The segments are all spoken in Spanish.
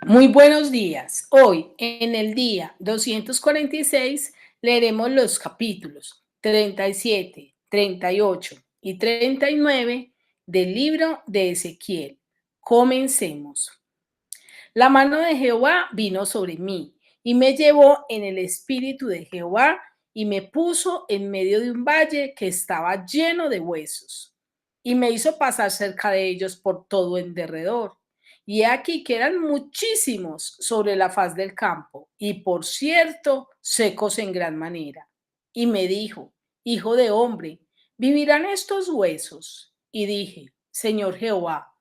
Muy buenos días. Hoy, en el día 246, leeremos los capítulos 37, 38 y 39 del libro de Ezequiel. Comencemos. La mano de Jehová vino sobre mí y me llevó en el espíritu de Jehová y me puso en medio de un valle que estaba lleno de huesos y me hizo pasar cerca de ellos por todo en derredor. Y he aquí que eran muchísimos sobre la faz del campo y por cierto secos en gran manera. Y me dijo, hijo de hombre, ¿vivirán estos huesos? Y dije, Señor Jehová,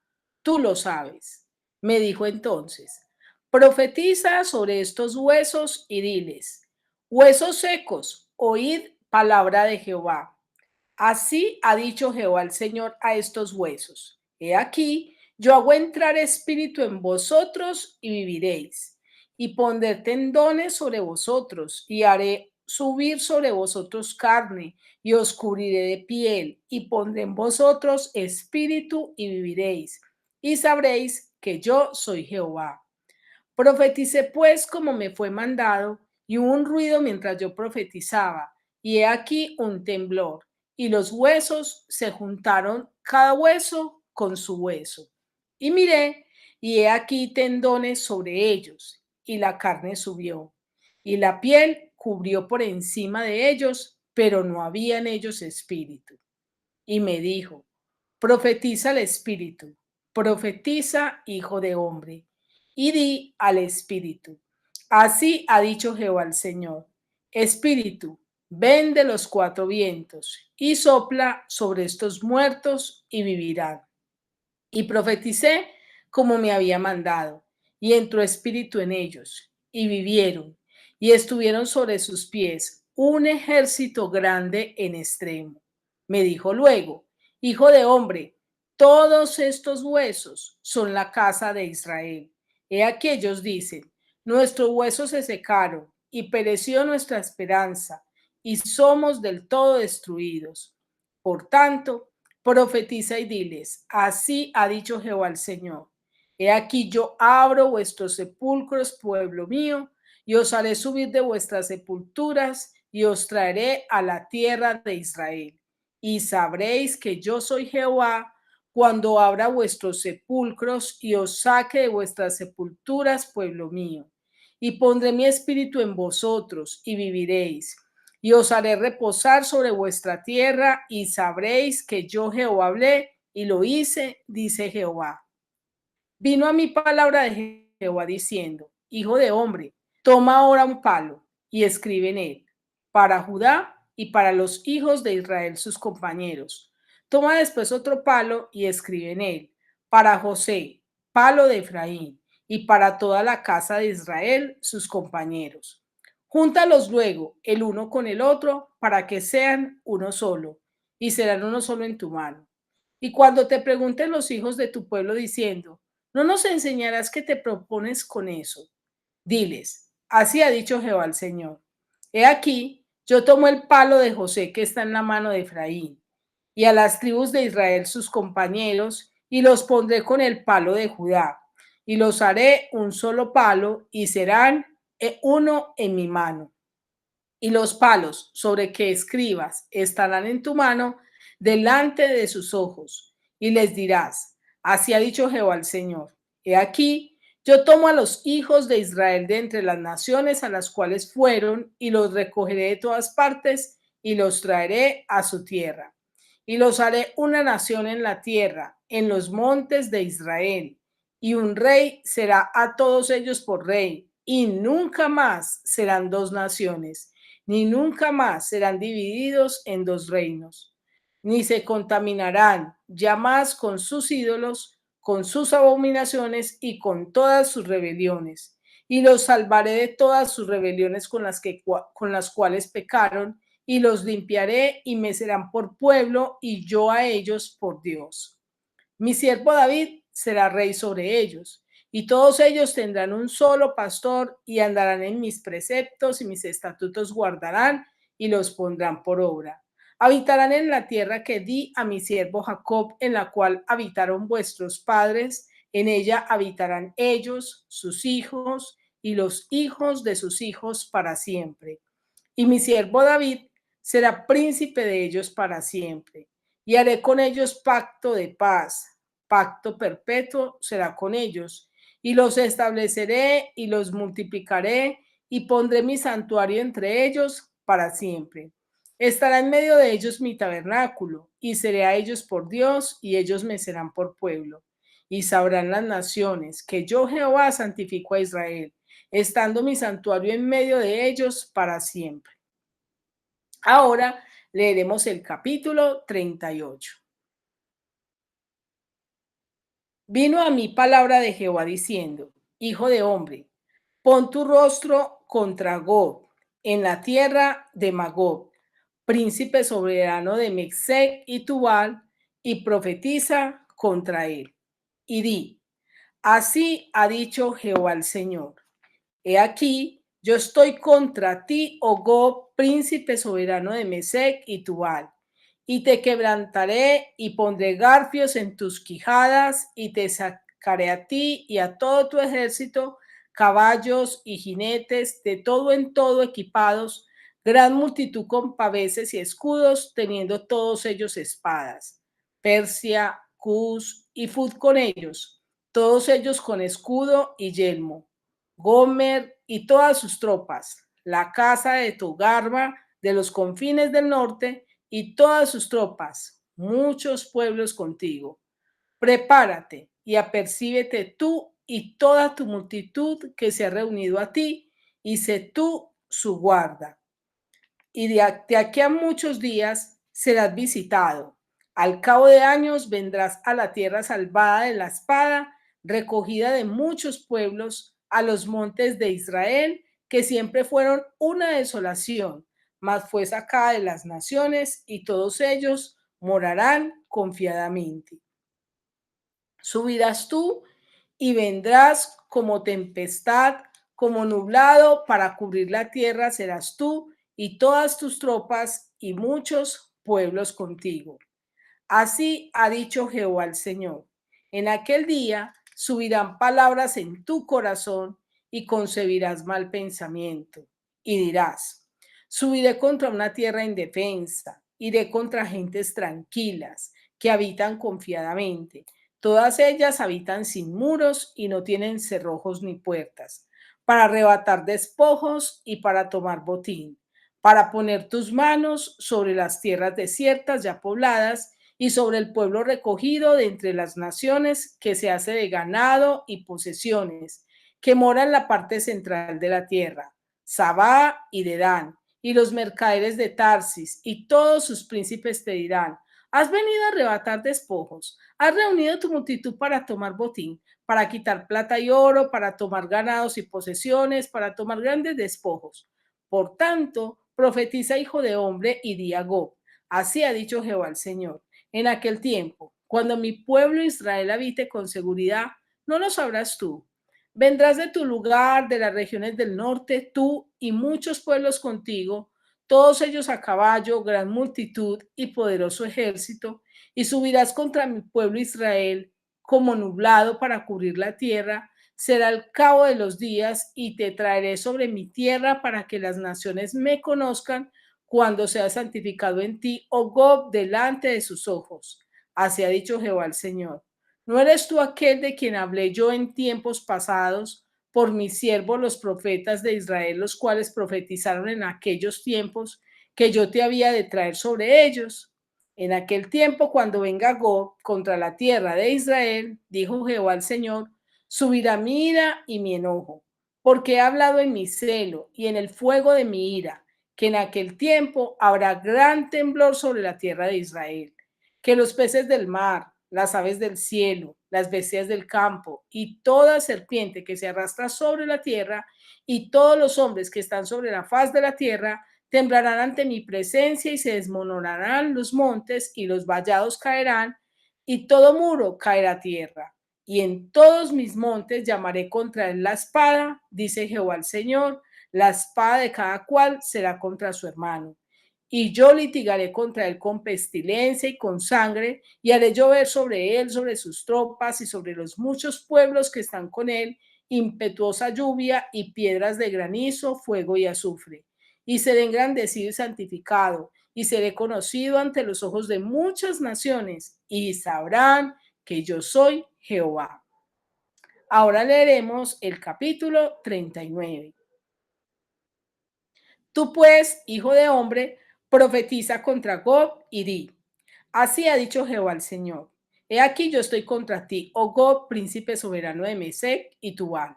tú lo sabes. Me dijo entonces, profetiza sobre estos huesos y diles, huesos secos, oíd palabra de Jehová. Así ha dicho Jehová el Señor a estos huesos. He aquí, yo hago entrar espíritu en vosotros y viviréis. Y pondré tendones sobre vosotros y haré subir sobre vosotros carne y os cubriré de piel y pondré en vosotros espíritu y viviréis. Y sabréis que yo soy Jehová. Profeticé pues como me fue mandado, y hubo un ruido mientras yo profetizaba, y he aquí un temblor, y los huesos se juntaron cada hueso con su hueso. Y miré, y he aquí tendones sobre ellos, y la carne subió, y la piel cubrió por encima de ellos, pero no había en ellos espíritu. Y me dijo, profetiza al espíritu, profetiza, hijo de hombre, y di al espíritu. Así ha dicho Jehová el Señor, espíritu, ven de los cuatro vientos y sopla sobre estos muertos y vivirán. Y profeticé como me había mandado, y entró espíritu en ellos, y vivieron, y estuvieron sobre sus pies un ejército grande en extremo. Me dijo luego, hijo de hombre, todos estos huesos son la casa de Israel. He aquí ellos dicen, nuestros huesos se secaron, y pereció nuestra esperanza, y somos del todo destruidos. Por tanto, profetiza y diles, así ha dicho Jehová el Señor. He aquí yo abro vuestros sepulcros, pueblo mío, y os haré subir de vuestras sepulturas y os traeré a la tierra de Israel. Y sabréis que yo soy Jehová cuando abra vuestros sepulcros y os saque de vuestras sepulturas, pueblo mío. Y pondré mi espíritu en vosotros y viviréis y os haré reposar sobre vuestra tierra y sabréis que yo Jehová hablé y lo hice, dice Jehová. Vino a mi palabra de Jehová diciendo, hijo de hombre, toma ahora un palo y escribe en él, para Judá y para los hijos de Israel sus compañeros. Toma después otro palo y escribe en él, para José, palo de Efraín, y para toda la casa de Israel sus compañeros. Júntalos luego el uno con el otro para que sean uno solo, y serán uno solo en tu mano. Y cuando te pregunten los hijos de tu pueblo diciendo, ¿no nos enseñarás qué te propones con eso? Diles, así ha dicho Jehová el Señor. He aquí, yo tomo el palo de José que está en la mano de Efraín, y a las tribus de Israel sus compañeros, y los pondré con el palo de Judá, y los haré un solo palo, y serán uno en mi mano. Y los palos sobre que escribas estarán en tu mano delante de sus ojos, y les dirás, así ha dicho Jehová el Señor, he aquí, yo tomo a los hijos de Israel de entre las naciones a las cuales fueron, y los recogeré de todas partes, y los traeré a su tierra. Y los haré una nación en la tierra, en los montes de Israel, y un rey será a todos ellos por rey, y nunca más serán dos naciones ni nunca más serán divididos en dos reinos, ni se contaminarán ya más con sus ídolos, con sus abominaciones y con todas sus rebeliones. Y los salvaré de todas sus rebeliones con las cuales pecaron, y los limpiaré y me serán por pueblo, y yo a ellos por Dios. Mi siervo David será rey sobre ellos, y todos ellos tendrán un solo pastor y andarán en mis preceptos y mis estatutos guardarán y los pondrán por obra. Habitarán en la tierra que di a mi siervo Jacob, en la cual habitaron vuestros padres, En ella habitarán ellos, sus hijos y los hijos de sus hijos para siempre. Y mi siervo David será príncipe de ellos para siempre. Y haré con ellos pacto de paz, pacto perpetuo será con ellos. Y los estableceré y los multiplicaré y pondré mi santuario entre ellos para siempre. Estará en medio de ellos mi tabernáculo, y seré a ellos por Dios, y ellos me serán por pueblo. Y sabrán las naciones que yo Jehová santifico a Israel, estando mi santuario en medio de ellos para siempre. Ahora leeremos el capítulo 38. Vino a mí palabra de Jehová diciendo: Hijo de hombre, pon tu rostro contra Gog, en la tierra de Magog, príncipe soberano de Mexec y Tubal, y profetiza contra él. Y di: Así ha dicho Jehová el Señor. He aquí, yo estoy contra ti, oh Gog, príncipe soberano de Mesec y Tubal, y te quebrantaré y pondré garfios en tus quijadas, y te sacaré a ti y a todo tu ejército, caballos y jinetes, de todo en todo equipados, gran multitud con paveses y escudos, teniendo todos ellos espadas. Persia, Cus y Fud con ellos, todos ellos con escudo y yelmo. Gomer y todas sus tropas, la casa de Togarma de los confines del norte y todas sus tropas, muchos pueblos contigo. Prepárate y apercíbete tú y toda tu multitud que se ha reunido a ti, y sé tú su guarda. Y de aquí a muchos días serás visitado. Al cabo de años vendrás a la tierra salvada de la espada, recogida de muchos pueblos, a los montes de Israel, que siempre fueron una desolación, mas fue sacada de las naciones, y todos ellos morarán confiadamente. Subirás tú y vendrás como tempestad, como nublado para cubrir la tierra serás tú y todas tus tropas y muchos pueblos contigo. Así ha dicho Jehová el Señor. En aquel día subirán palabras en tu corazón y concebirás mal pensamiento. Y dirás: subiré contra una tierra indefensa, iré contra gentes tranquilas que habitan confiadamente. Todas ellas habitan sin muros y no tienen cerrojos ni puertas, para arrebatar despojos y para tomar botín, para poner tus manos sobre las tierras desiertas ya pobladas y sobre el pueblo recogido de entre las naciones, que se hace de ganado y posesiones, que mora en la parte central de la tierra, Sabá y Dedán, y los mercaderes de Tarsis, y todos sus príncipes te dirán: has venido a arrebatar despojos, has reunido tu multitud para tomar botín, para quitar plata y oro, para tomar ganados y posesiones, para tomar grandes despojos. Por tanto, profetiza, hijo de hombre, y di a Gog: así ha dicho Jehová el Señor. En aquel tiempo, cuando mi pueblo Israel habite con seguridad, no lo sabrás tú. Vendrás de tu lugar, de las regiones del norte, tú y muchos pueblos contigo, todos ellos a caballo, gran multitud y poderoso ejército, y subirás contra mi pueblo Israel como nublado para cubrir la tierra. Será el cabo de los días, y te traeré sobre mi tierra para que las naciones me conozcan, cuando sea santificado en ti, oh Gog, delante de sus ojos. Así ha dicho Jehová el Señor. ¿No eres tú aquel de quien hablé yo en tiempos pasados por mis siervos los profetas de Israel, los cuales profetizaron en aquellos tiempos que yo te había de traer sobre ellos? En aquel tiempo, cuando venga Gog contra la tierra de Israel, dijo Jehová el Señor, subirá mi ira y mi enojo, porque he hablado en mi celo y en el fuego de mi ira, que en aquel tiempo habrá gran temblor sobre la tierra de Israel, que los peces del mar, las aves del cielo, las bestias del campo y toda serpiente que se arrastra sobre la tierra y todos los hombres que están sobre la faz de la tierra temblarán ante mi presencia, y se desmoronarán los montes y los vallados caerán y todo muro caerá a tierra. Y en todos mis montes llamaré contra él la espada, dice Jehová el Señor. La espada de cada cual será contra su hermano. y yo litigaré contra él con pestilencia y con sangre, y haré llover sobre él, sobre sus tropas y sobre los muchos pueblos que están con él, impetuosa lluvia y piedras de granizo, fuego y azufre. Y seré engrandecido y santificado, y seré conocido ante los ojos de muchas naciones, y sabrán que yo soy Jehová. Ahora leeremos el capítulo 39. Tú pues, hijo de hombre, profetiza contra Gog y di, así ha dicho Jehová el Señor. He aquí yo estoy contra ti, oh Gog, príncipe soberano de Mesec y Tubal,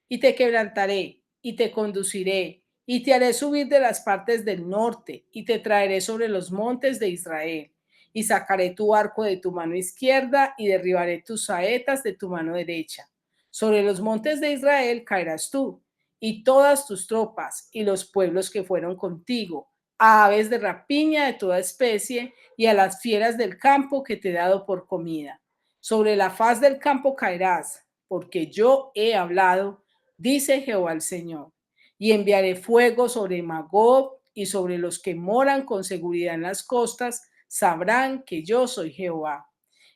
y te quebrantaré, y te conduciré, y te haré subir de las partes del norte, y te traeré sobre los montes de Israel, y sacaré tu arco de tu mano izquierda, y derribaré tus saetas de tu mano derecha. Sobre los montes de Israel caerás tú, y todas tus tropas, y los pueblos que fueron contigo, a aves de rapiña de toda especie, y a las fieras del campo que te he dado por comida. Sobre la faz del campo caerás, porque yo he hablado, dice Jehová el Señor, y enviaré fuego sobre Magog y sobre los que moran con seguridad en las costas, sabrán que yo soy Jehová.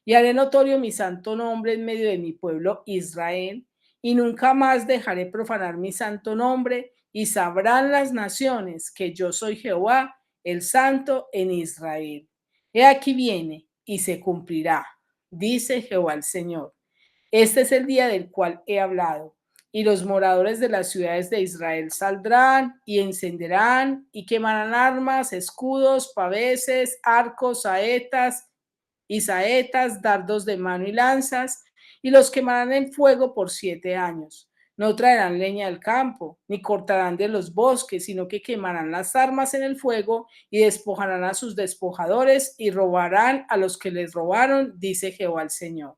Y haré notorio mi santo nombre en medio de mi pueblo Israel, y nunca más dejaré profanar mi santo nombre, y sabrán las naciones que yo soy Jehová, el santo en Israel. He aquí viene y se cumplirá, dice Jehová el Señor. Este es el día del cual he hablado, y los moradores de las ciudades de Israel saldrán y encenderán y quemarán armas, escudos, paveses, arcos, saetas y saetas, dardos de mano y lanzas, y los quemarán en fuego por 7 años. No traerán leña del campo, ni cortarán de los bosques, sino que quemarán las armas en el fuego y despojarán a sus despojadores y robarán a los que les robaron, dice Jehová el Señor.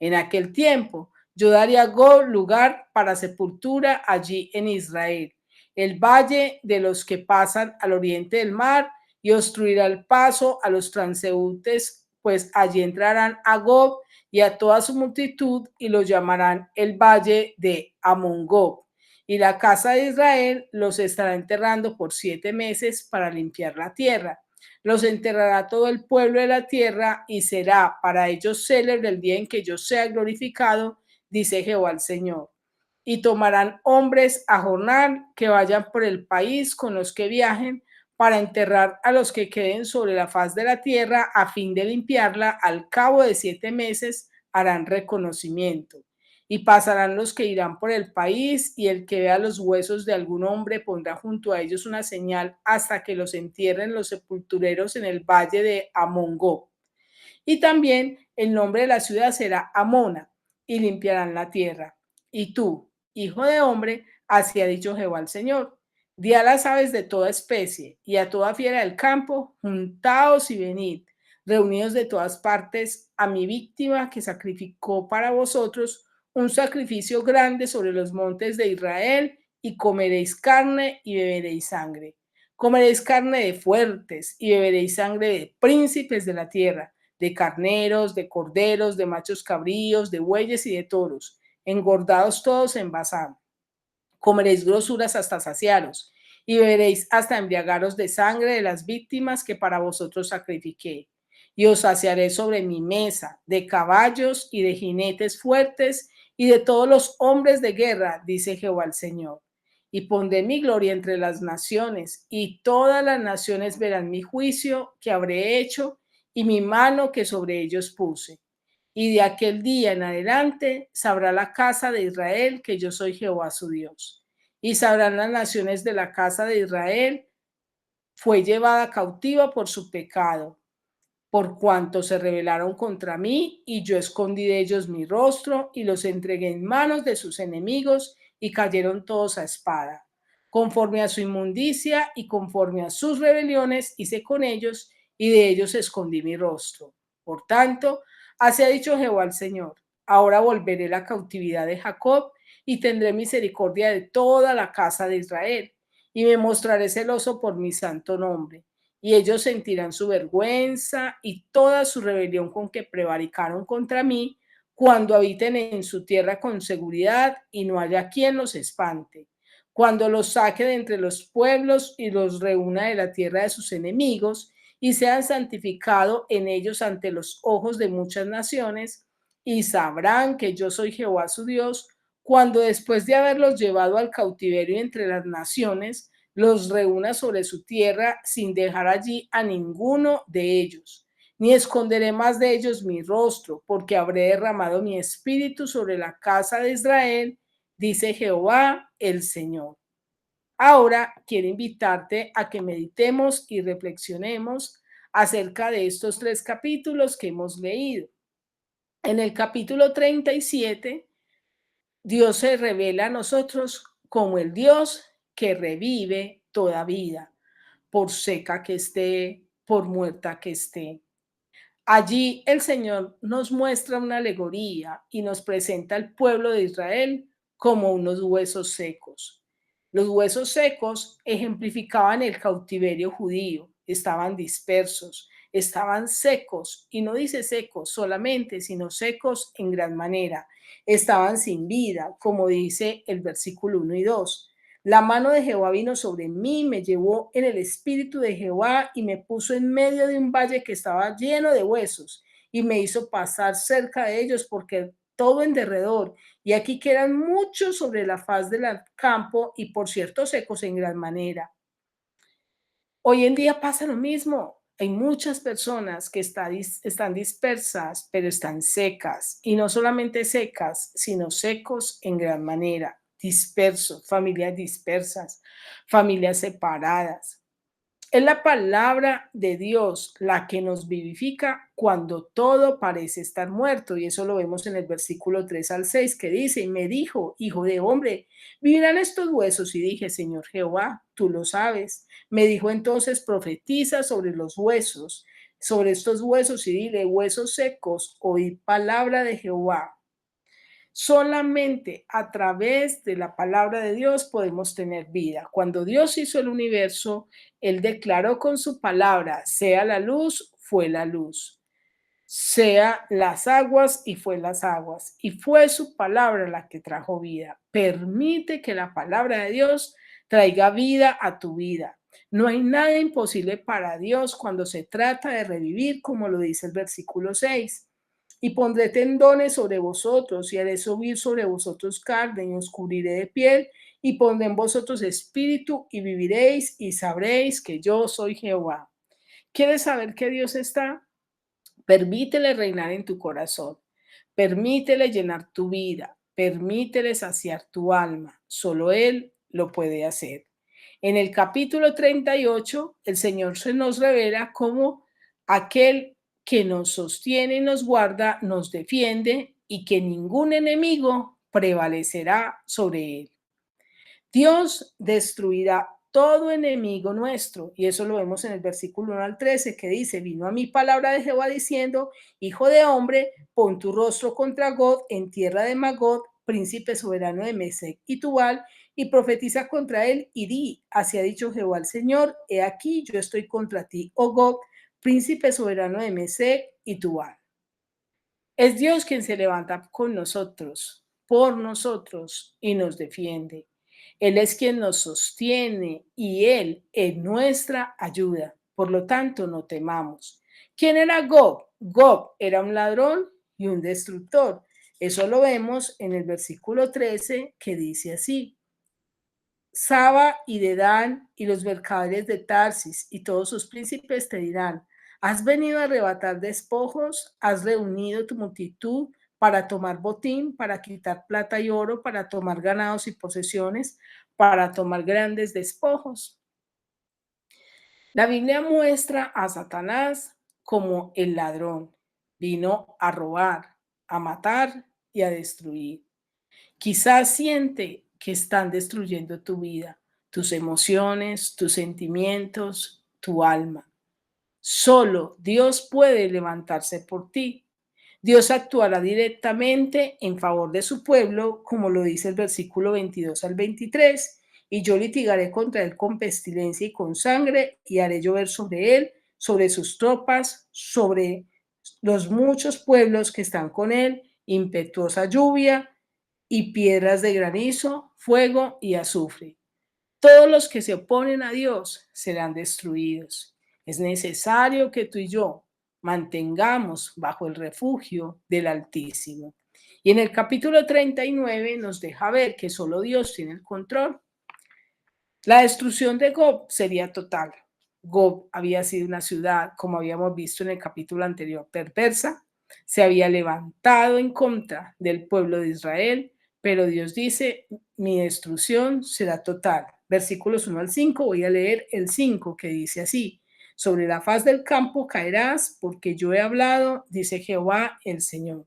En aquel tiempo yo daría a Gog lugar para sepultura allí en Israel, el valle de los que pasan al oriente del mar, y obstruirá el paso a los transeúntes, pues allí entrarán a Gog y a toda su multitud, y lo llamarán el valle de Amón-Gog. Y la casa de Israel los estará enterrando por 7 meses para limpiar la tierra. Los enterrará todo el pueblo de la tierra, y será para ellos célebre el día en que yo sea glorificado, dice Jehová el Señor. Y tomarán hombres a jornal que vayan por el país con los que viajen, para enterrar a los que queden sobre la faz de la tierra, a fin de limpiarla. Al cabo de 7 meses harán reconocimiento. Y pasarán los que irán por el país, y el que vea los huesos de algún hombre pondrá junto a ellos una señal hasta que los entierren los sepultureros en el valle de Amón-Gog. Y también el nombre de la ciudad será Amona, y limpiarán la tierra. Y tú, hijo de hombre, así ha dicho Jehová el Señor: di a las aves de toda especie y a toda fiera del campo, juntaos y venid, reunidos de todas partes, a mi víctima que sacrificó para vosotros un sacrificio grande sobre los montes de Israel, y comeréis carne y beberéis sangre. Comeréis carne de fuertes y beberéis sangre de príncipes de la tierra, de carneros, de corderos, de machos cabríos, de bueyes y de toros, engordados todos en Basán. Comeréis grosuras hasta saciaros, y beberéis hasta embriagaros de sangre de las víctimas que para vosotros sacrifiqué. Y os saciaré sobre mi mesa de caballos y de jinetes fuertes y de todos los hombres de guerra, dice Jehová el Señor. Y pondré mi gloria entre las naciones, y todas las naciones verán mi juicio que habré hecho y mi mano que sobre ellos puse. Y de aquel día en adelante sabrá la casa de Israel que yo soy Jehová su Dios. Y sabrán las naciones de la casa de Israel, fue llevada cautiva por su pecado, por cuanto se rebelaron contra mí, y yo escondí de ellos mi rostro, y los entregué en manos de sus enemigos, y cayeron todos a espada. Conforme a su inmundicia y conforme a sus rebeliones hice con ellos, y de ellos escondí mi rostro. Por tanto, así ha dicho Jehová el Señor: ahora volveré la cautividad de Jacob, y tendré misericordia de toda la casa de Israel, y me mostraré celoso por mi santo nombre. Y ellos sentirán su vergüenza y toda su rebelión con que prevaricaron contra mí, cuando habiten en su tierra con seguridad y no haya quien los espante. cuando los saque de entre los pueblos y los reúna de la tierra de sus enemigos, y sean santificados en ellos ante los ojos de muchas naciones, y sabrán que yo soy Jehová su Dios, cuando después de haberlos llevado al cautiverio entre las naciones, los reúna sobre su tierra sin dejar allí a ninguno de ellos. Ni esconderé más de ellos mi rostro, porque habré derramado mi espíritu sobre la casa de Israel, dice Jehová el Señor. Ahora quiero invitarte a que meditemos y reflexionemos acerca de estos 3 capítulos que hemos leído. En el capítulo 37, Dios se revela a nosotros como el Dios que revive toda vida, por seca que esté, por muerta que esté. Allí el Señor nos muestra una alegoría y nos presenta al pueblo de Israel como unos huesos secos. Los huesos secos ejemplificaban el cautiverio judío, estaban dispersos, estaban secos, y no dice secos solamente, sino secos en gran manera. Estaban sin vida, como dice el versículo 1 y 2. La mano de Jehová vino sobre mí, me llevó en el espíritu de Jehová y me puso en medio de un valle que estaba lleno de huesos y me hizo pasar cerca de ellos porque todo en derredor. Y aquí quedan muchos sobre la faz del campo y por cierto secos en gran manera. Hoy en día pasa lo mismo. Hay muchas personas que están dispersas, pero están secas. Y no solamente secas, sino secos en gran manera. Dispersos, familias dispersas, familias separadas. Es la palabra de Dios la que nos vivifica cuando todo parece estar muerto. Y eso lo vemos en el versículo 3 al 6 que dice, y me dijo, hijo de hombre, ¿vivirán estos huesos? Y dije, Señor Jehová, tú lo sabes. Me dijo entonces, profetiza sobre los huesos, sobre estos huesos y dile, huesos secos, oíd palabra de Jehová. Solamente a través de la palabra de Dios podemos tener vida. Cuando Dios hizo el universo, Él declaró con su palabra, sea la luz, fue la luz. Sea las aguas y fue las aguas. Y fue su palabra la que trajo vida. Permite que la palabra de Dios traiga vida a tu vida. No hay nada imposible para Dios cuando se trata de revivir, como lo dice el versículo 6. Y pondré tendones sobre vosotros, y haré subir sobre vosotros carne, y os cubriré de piel, y pondré en vosotros espíritu, y viviréis, y sabréis que yo soy Jehová. ¿Quieres saber que Dios está? Permítele reinar en tu corazón, permítele llenar tu vida, permítele saciar tu alma. Solo Él lo puede hacer. En el capítulo 38, el Señor se nos revela como aquel que nos sostiene y nos guarda, nos defiende y que ningún enemigo prevalecerá sobre él. Dios destruirá todo enemigo nuestro, y eso lo vemos en el versículo 1 al 13 que dice, vino a mí palabra de Jehová diciendo, hijo de hombre, pon tu rostro contra Gog en tierra de Magog, príncipe soberano de Mesec y Tubal, y profetiza contra él y di, así ha dicho Jehová el Señor, he aquí yo estoy contra ti, oh Gog, príncipe soberano de Mesec y Tubal. Es Dios quien se levanta con nosotros, por nosotros y nos defiende. Él es quien nos sostiene y Él es nuestra ayuda. Por lo tanto, no temamos. ¿Quién era Gog? Gog era un ladrón y un destructor. Eso lo vemos en el versículo 13 que dice así. Saba y Dedán y los mercaderes de Tarsis y todos sus príncipes te dirán, ¿has venido a arrebatar despojos? ¿Has reunido tu multitud para tomar botín, para quitar plata y oro, para tomar ganados y posesiones, para tomar grandes despojos? La Biblia muestra a Satanás como el ladrón. Vino a robar, a matar y a destruir. Quizás siente que están destruyendo tu vida, tus emociones, tus sentimientos, tu alma. Solo Dios puede levantarse por ti. Dios actuará directamente en favor de su pueblo, como lo dice el versículo 22 al 23, y yo litigaré contra él con pestilencia y con sangre, y haré llover sobre él, sobre sus tropas, sobre los muchos pueblos que están con él, impetuosa lluvia y piedras de granizo, fuego y azufre. Todos los que se oponen a Dios serán destruidos. Es necesario que tú y yo mantengamos bajo el refugio del Altísimo. Y en el capítulo 39 nos deja ver que solo Dios tiene el control. La destrucción de Gob sería total. Gob había sido una ciudad, como habíamos visto en el capítulo anterior, perversa. Se había levantado en contra del pueblo de Israel, pero Dios dice, mi destrucción será total. Versículos 1 al 5, voy a leer el 5 que dice así, sobre la faz del campo caerás porque yo he hablado, dice Jehová el Señor.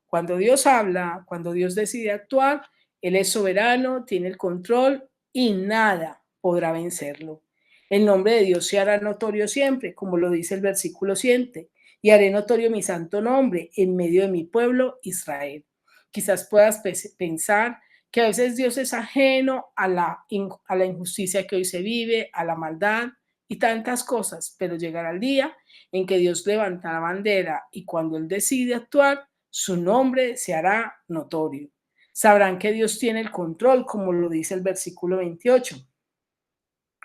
Cuando Dios habla, cuando Dios decide actuar, Él es soberano, tiene el control y nada podrá vencerlo. El nombre de Dios se hará notorio siempre, como lo dice el versículo 7, y haré notorio mi santo nombre en medio de mi pueblo Israel. Quizás puedas pensar que a veces Dios es ajeno a la injusticia que hoy se vive, a la maldad y tantas cosas, pero llegará el día en que Dios levanta la bandera y cuando Él decide actuar, su nombre se hará notorio. Sabrán que Dios tiene el control, como lo dice el versículo 28,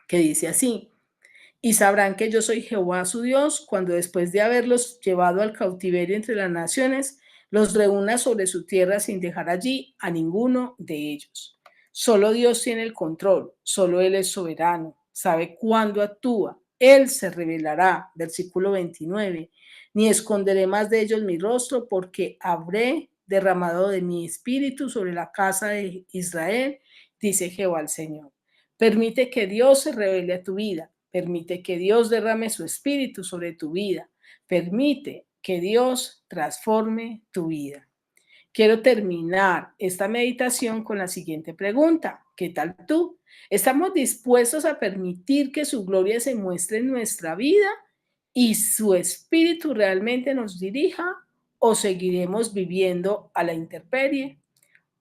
que dice así, y sabrán que yo soy Jehová su Dios, cuando después de haberlos llevado al cautiverio entre las naciones, los reúna sobre su tierra sin dejar allí a ninguno de ellos. Solo Dios tiene el control, solo Él es soberano, sabe cuándo actúa, Él se revelará, versículo 29, ni esconderé más de ellos mi rostro, porque habré derramado de mi espíritu sobre la casa de Israel, dice Jehová el Señor. Permite que Dios se revele a tu vida. Permite que Dios derrame su espíritu sobre tu vida. Permite que Dios transforme tu vida. Quiero terminar esta meditación con la siguiente pregunta. ¿Qué tal tú? ¿Estamos dispuestos a permitir que su gloria se muestre en nuestra vida y su espíritu realmente nos dirija o seguiremos viviendo a la intemperie?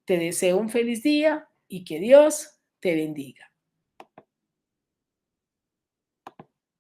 Te deseo un feliz día y que Dios te bendiga.